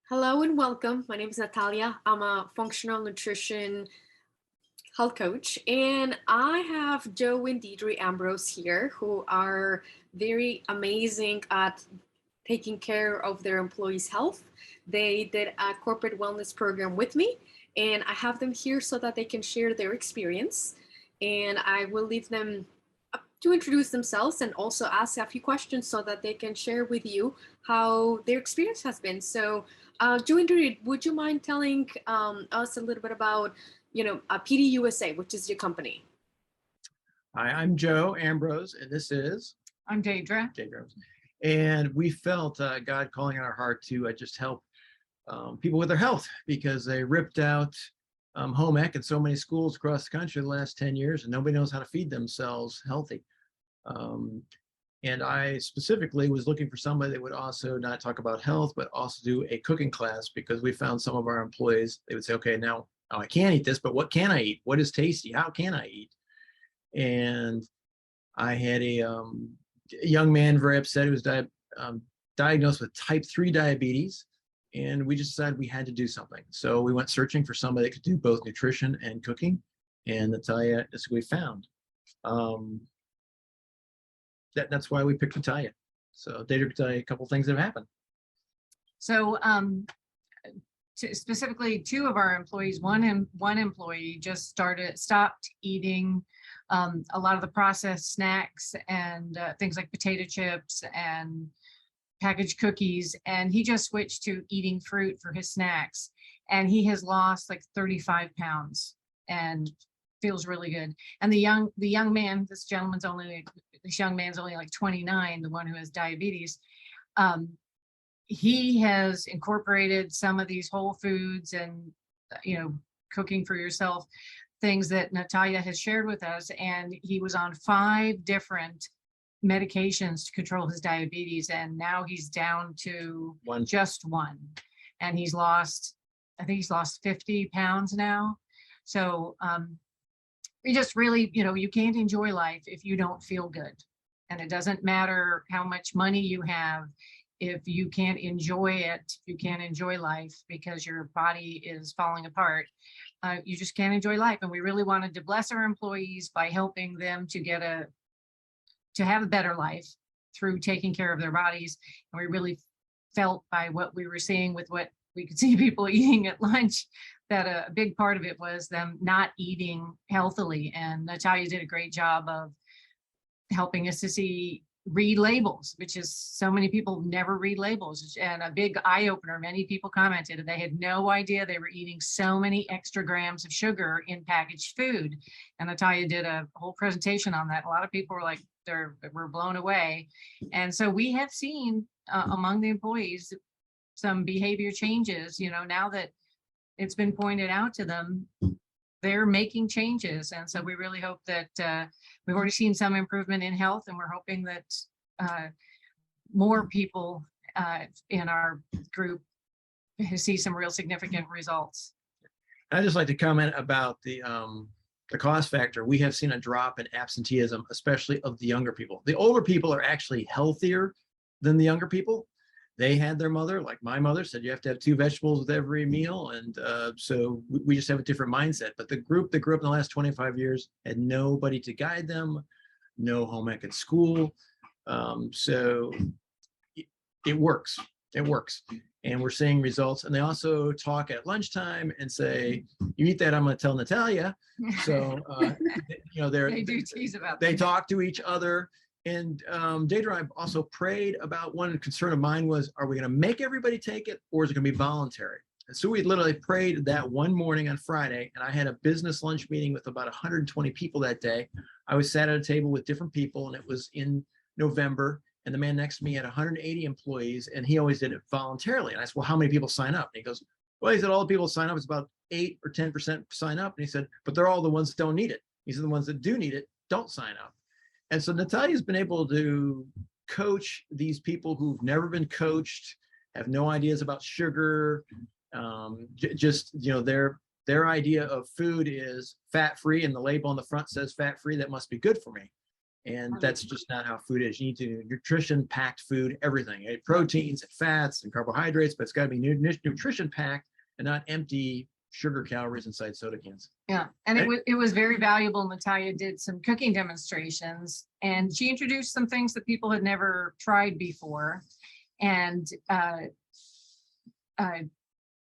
Hello and welcome. My name is Natalia. I'm a functional nutrition health coach, and I have Joe and Deidre Ambrose here, who are very amazing at taking care of their employees' health. They did a corporate wellness program with me, and I have them here so that they can share their experience. And I will leave them up to introduce themselves and also ask a few questions so that they can share with you how their experience has been. So, Joe and Deidre, would you mind telling us a little bit about PDUSA, which is your company? Hi, I'm Joe Ambrose, and this is I'm Deidre. Ambrose. And we felt God calling in our heart to just help people with their health, because they ripped out home ec in so many schools across the country the last 10 years, and nobody knows how to feed themselves healthy. And I specifically was looking for somebody that would also not talk about health, but also do a cooking class, because we found some of our employees, they would say, okay, now I can't eat this, but what can I eat? What is tasty? How can I eat? And I had a young man very upset who was diagnosed with type 3 diabetes, and we just decided we had to do something. So we went searching for somebody that could do both nutrition and cooking, and Natalia is who we found. That's why we picked Natalia. So Deidre could tell you a couple things that have happened. So specifically, two of our employees, one employee just stopped eating a lot of the processed snacks and things like potato chips and packaged cookies, and he just switched to eating fruit for his snacks, and he has lost like 35 pounds and feels really good. And the young man, this young man's only like 29, the one who has diabetes. He has incorporated some of these whole foods and cooking for yourself things that Natalia has shared with us, and he was on 5 different medications to control his diabetes, and now he's down to just one, and I think he's lost 50 pounds now. So we just really, you can't enjoy life if you don't feel good, and it doesn't matter how much money you have. If you can't enjoy it, you can't enjoy life because your body is falling apart. You just can't enjoy life. And we really wanted to bless our employees by helping them to have a better life through taking care of their bodies. And we really felt by what we were seeing with what we could see people eating at lunch, that a big part of it was them not eating healthily. And Natalia did a great job of helping us to read labels, which is so many people never read labels, and a big eye-opener. Many people commented they had no idea they were eating so many extra grams of sugar in packaged food, and Natalia did a whole presentation on that. A lot of people were like, were blown away. And so we have seen among the employees some behavior changes. Now that it's been pointed out to them, they're making changes. And so we really hope that we've already seen some improvement in health, and we're hoping that more people in our group see some real significant results. I'd just like to comment about the cost factor. We have seen a drop in absenteeism, especially of the younger people. The older people are actually healthier than the younger people. They had their mother, like my mother, said you have to have 2 vegetables with every meal. And so we just have a different mindset. But the group that grew up in the last 25 years had nobody to guide them, no home ec at school. So it works. It works. And we're seeing results. And they also talk at lunchtime and say, you eat that, I'm going to tell Natalia. So, they do tease about that. They talk to each other. And Deidre, I've also prayed about, one concern of mine was, are we going to make everybody take it, or is it going to be voluntary? And so we literally prayed that one morning on Friday, and I had a business lunch meeting with about 120 people that day. I was sat at a table with different people, and it was in November, and the man next to me had 180 employees, and he always did it voluntarily. And I said, well, how many people sign up? And he goes, well, he said, all the people sign up, it's about 8 or 10% sign up. And he said, but they're all the ones that don't need it. He said, the ones that do need it don't sign up. And so Natalia's been able to coach these people who've never been coached, have no ideas about sugar. Their idea of food is fat-free, and the label on the front says fat-free. That must be good for me. And that's just not how food is. You need to nutrition packed food, everything, right? Proteins and fats and carbohydrates, but it's got to be nutrition packed and not empty sugar calories inside soda cans. Yeah, and Right? it was very valuable. Natalia did some cooking demonstrations, and she introduced some things that people had never tried before, and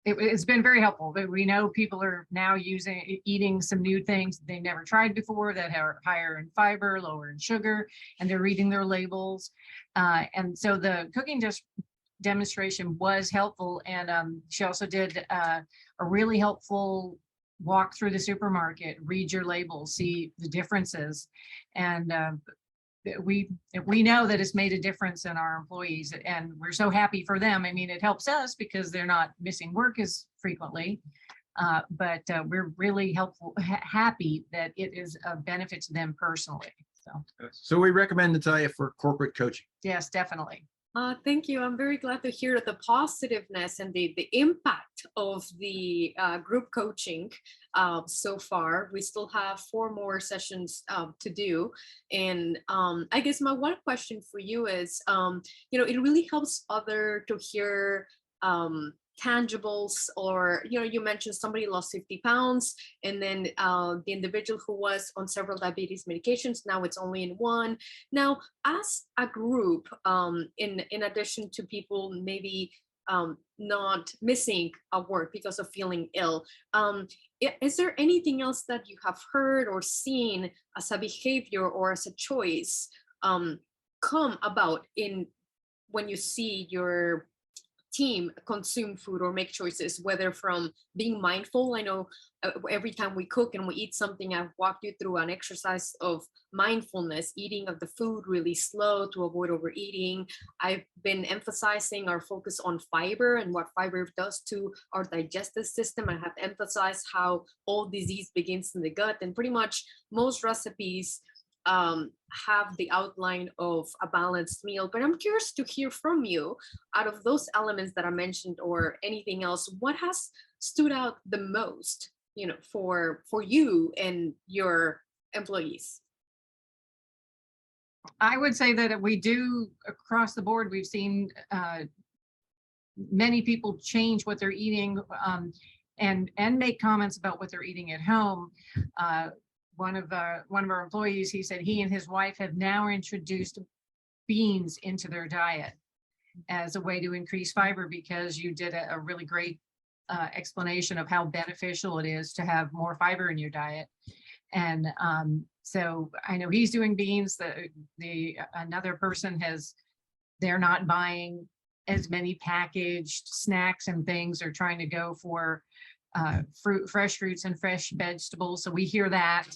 it's been very helpful. But we know people are now eating some new things they never tried before that are higher in fiber, lower in sugar, and they're reading their labels. And so the cooking demonstration was helpful. And she also did a really helpful walk through the supermarket, read your labels, see the differences. And we know that it's made a difference in our employees, and we're so happy for them. I mean, it helps us because they're not missing work as frequently, but we're really happy that it is a benefit to them personally. So we recommend Natalia for corporate coaching. Yes, definitely. Thank you. I'm very glad to hear the positiveness and the impact of the group coaching so far. We still have 4 more sessions to do. And I guess my one question for you is, it really helps other to hear tangibles, or you mentioned somebody lost 50 pounds, and then the individual who was on several diabetes medications, now it's only in one. Now, as a group, in addition to people maybe not missing a work because of feeling ill, is there anything else that you have heard or seen as a behavior or as a choice come about in when you see your team consume food or make choices, whether from being mindful? I know every time we cook and we eat something, I've walked you through an exercise of mindfulness, eating of the food really slow to avoid overeating. I've been emphasizing our focus on fiber and what fiber does to our digestive system. I have emphasized how all disease begins in the gut, and pretty much most recipes have the outline of a balanced meal. But I'm curious to hear from you, out of those elements that I mentioned or anything else, what has stood out the most, for you and your employees? I would say that we do across the board. We've seen many people change what they're eating, and make comments about what they're eating at home. One of our employees, he said he and his wife have now introduced beans into their diet as a way to increase fiber, because you did a really great explanation of how beneficial it is to have more fiber in your diet. And so I know he's doing beans. Another person they're not buying as many packaged snacks and things. They're trying to go for fresh fruits and fresh vegetables. So we hear that.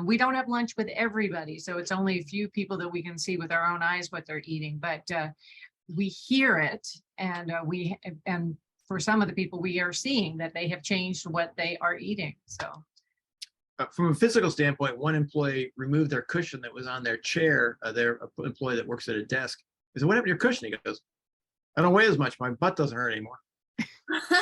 We don't have lunch with everybody, so it's only a few people that we can see with our own eyes what they're eating, but we hear it, and for some of the people, we are seeing that they have changed what they are eating. So from a physical standpoint, one employee removed their cushion that was on their chair. Their employee that works at a desk. I said, "What happened to your cushion?" He goes, "I don't weigh as much. My butt doesn't hurt anymore."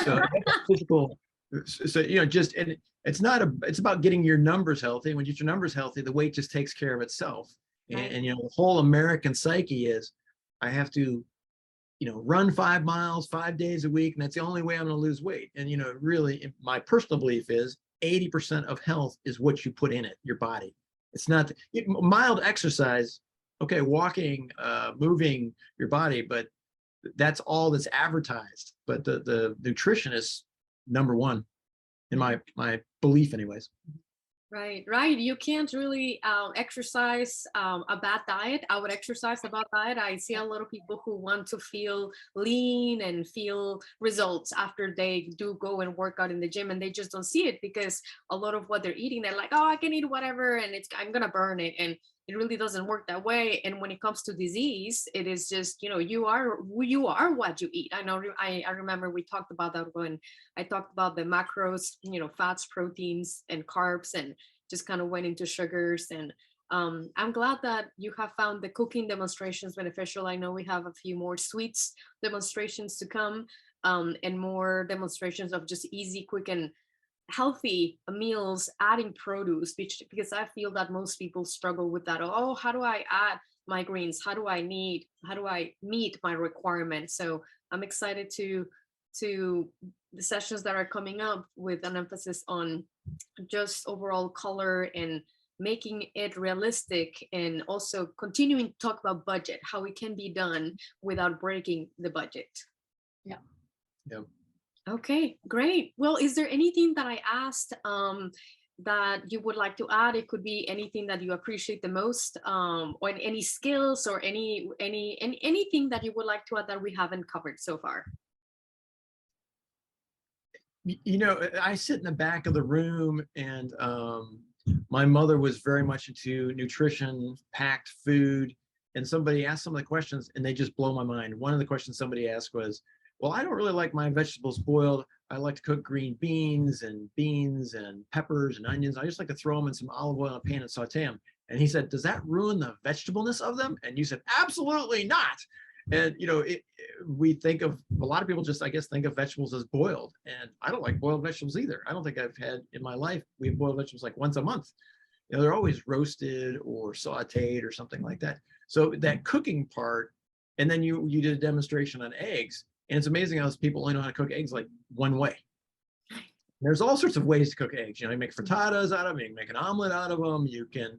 So physical. So and it's about getting your numbers healthy. When you get your numbers healthy, the weight just takes care of itself. Right. And the whole American psyche is, I have to run 5 miles 5 days a week, and that's the only way I'm going to lose weight. And really, my personal belief is 80% of health is what you put in it, your body. It's not mild exercise, okay, walking, moving your body, but that's all that's advertised. But the nutrition is number one, in my belief anyways. Right. You can't really exercise a bad diet. I would exercise a bad diet. I see a lot of people who want to feel lean and feel results after they do go and work out in the gym, and they just don't see it because a lot of what they're eating, they're like, oh, I can eat whatever and I'm gonna burn it. And it really doesn't work that way. And when it comes to disease, it is just, you are what you eat. I know, I remember we talked about that when I talked about the macros, fats, proteins, and carbs, and just kind of went into sugars. And I'm glad that you have found the cooking demonstrations beneficial. I know we have a few more sweets demonstrations to come, and more demonstrations of just easy, quick, and healthy meals, adding produce, because I feel that most people struggle with that. Oh, how do I add my greens? How do I meet my requirements? So I'm excited to the sessions that are coming up with an emphasis on just overall color and making it realistic, and also continuing to talk about budget, how it can be done without breaking the budget. Yeah. Yep. Okay, great. Well, is there anything that I asked that you would like to add? It could be anything that you appreciate the most, or any skills, or anything that you would like to add that we haven't covered so far. You know, I sit in the back of the room, and my mother was very much into nutrition, packed food, and somebody asked some of the questions and they just blow my mind. One of the questions somebody asked was, well, I don't really like my vegetables boiled. I like to cook green beans and peppers and onions. I just like to throw them in some olive oil in a pan and saute them. And he said, does that ruin the vegetableness of them? And you said, absolutely not. And, you know, we think of, a lot of people just, I guess, think of vegetables as boiled. And I don't like boiled vegetables either. I don't think I've had in my life, we have boiled vegetables like once a month. You know, they're always roasted or sauteed or something like that. So that cooking part, and then you did a demonstration on eggs. And it's amazing how people only know how to cook eggs like one way. There's all sorts of ways to cook eggs. You know, you make frittatas out of them, you can make an omelet out of them. You can,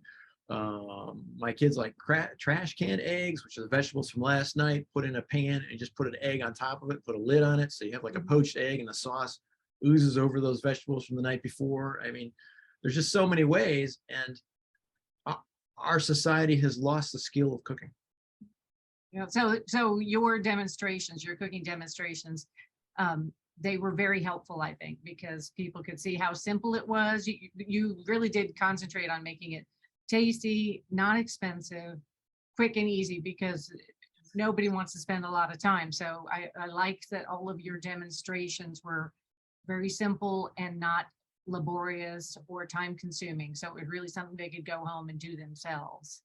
my kids like trash can eggs, which are the vegetables from last night, put in a pan and just put an egg on top of it, put a lid on it. So you have like a poached egg and the sauce oozes over those vegetables from the night before. I mean, there's just so many ways, and our society has lost the skill of cooking. You know, so your demonstrations, your cooking demonstrations, they were very helpful, I think, because people could see how simple it was. You really did concentrate on making it tasty, not expensive, quick and easy, because nobody wants to spend a lot of time. So I liked that all of your demonstrations were very simple and not laborious or time consuming. So it was really something they could go home and do themselves.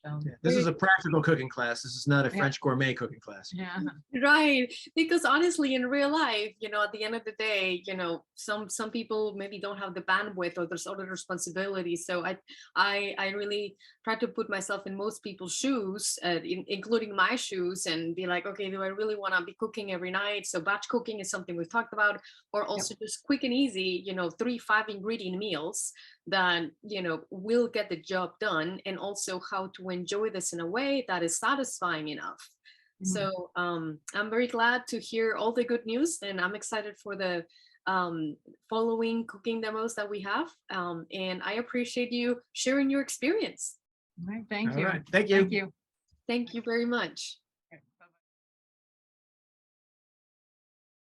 So, yeah, this is a practical cooking class. This is not a French gourmet cooking class. yeah. Right, because honestly, in real life, you know, at the end of the day, you know, some people maybe don't have the bandwidth, or there's other responsibilities. So I really try to put myself in most people's shoes, including my shoes, and be like, okay, do I really want to be cooking every night? So batch cooking is something we've talked about, or also just quick and easy, you know, 3-5 ingredient meals that, you know, will get the job done, and also how to enjoy this in a way that is satisfying enough. So I'm very glad to hear all the good news, and I'm excited for the following cooking demos that we have, and I appreciate you sharing your experience. All right, thank you. All right, thank you. Thank you. Thank you very much.